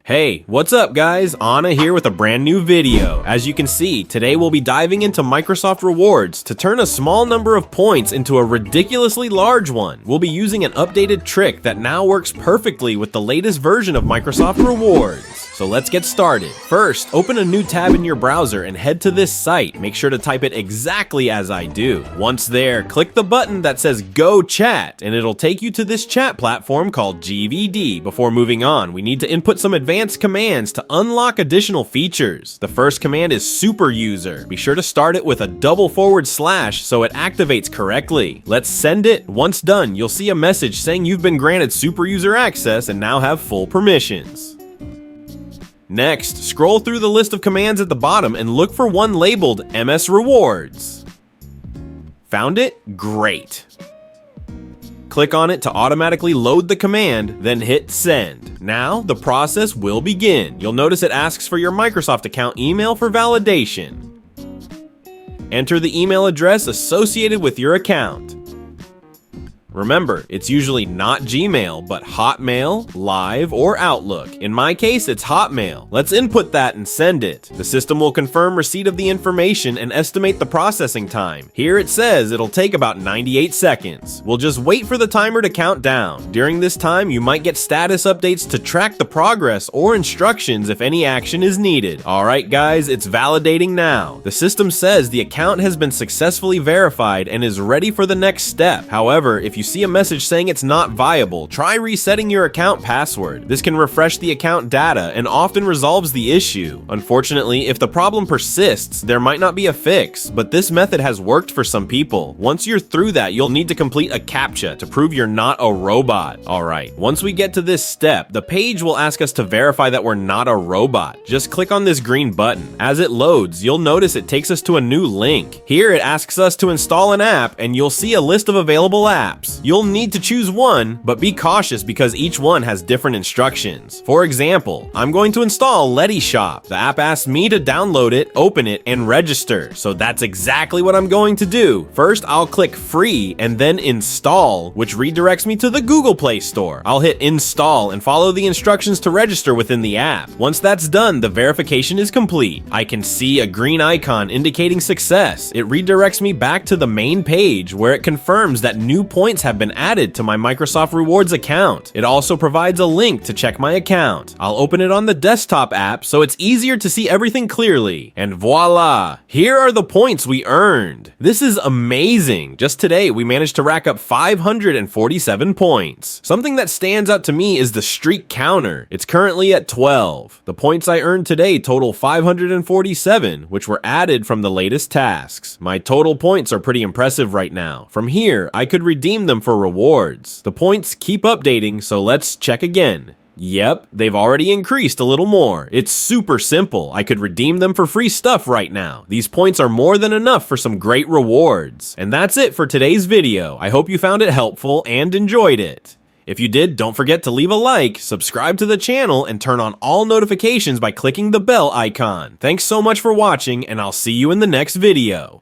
Hey, what's up guys? Anna here with a brand new video. As you can see, today we'll be diving into Microsoft Rewards to turn a small number of points into a ridiculously large one. We'll be using an updated trick that now works perfectly with the latest version of Microsoft Rewards. So let's get started. First, open a new tab in your browser and head to this site. Make sure to type it exactly as I do. Once there, click the button that says Go Chat, and it'll take you to this chat platform called GVD. Before moving on, we need to input some advanced commands to unlock additional features. The first command is super user. Be sure to start it with a double / so it activates correctly. Let's send it. Once done, you'll see a message saying you've been granted super user access and now have full permissions. Next, scroll through the list of commands at the bottom and look for one labeled MS Rewards. Found it? Great. Click on it to automatically load the command, then hit send. Now, the process will begin. You'll notice it asks for your Microsoft account email for validation. Enter the email address associated with your account. Remember, it's usually not Gmail, but Hotmail, Live, or Outlook. In my case, it's Hotmail. Let's input that and send it. The system will confirm receipt of the information and estimate the processing time. Here it says it'll take about 98 seconds. We'll just wait for the timer to count down. During this time, you might get status updates to track the progress or instructions if any action is needed. Alright guys, it's validating now. The system says the account has been successfully verified and is ready for the next step. However, if you see a message saying it's not viable, try resetting your account password. This can refresh the account data and often resolves the issue. Unfortunately, if the problem persists, there might not be a fix, but this method has worked for some people. Once you're through that, you'll need to complete a CAPTCHA to prove you're not a robot. Alright, once we get to this step, the page will ask us to verify that we're not a robot. Just click on this green button. As it loads, you'll notice it takes us to a new link. Here it asks us to install an app, and you'll see a list of available apps. You'll need to choose one, but be cautious because each one has different instructions. For example, I'm going to install Letty Shop. The app asks me to download it, open it, and register, so that's exactly what I'm going to do. First, I'll click free and then install, which redirects me to the Google Play Store. I'll hit install and follow the instructions to register within the app. Once that's done, the verification is complete. I can see a green icon indicating success. It redirects me back to the main page where it confirms that new points have been added to my Microsoft Rewards account. It also provides a link to check my account. I'll open it on the desktop app so it's easier to see everything clearly. And voila! Here are the points we earned. This is amazing. Just today, we managed to rack up 547 points. Something that stands out to me is the streak counter. It's currently at 12. The points I earned today total 547, which were added from the latest tasks. My total points are pretty impressive right now. From here, I could redeem them for rewards. The points keep updating, so let's check again. Yep, they've already increased a little more. It's super simple. I could redeem them for free stuff right now. These points are more than enough for some great rewards. And that's it for today's video. I hope you found it helpful and enjoyed it. If you did, don't forget to leave a like, subscribe to the channel, and turn on all notifications by clicking the bell icon. Thanks so much for watching, and I'll see you in the next video.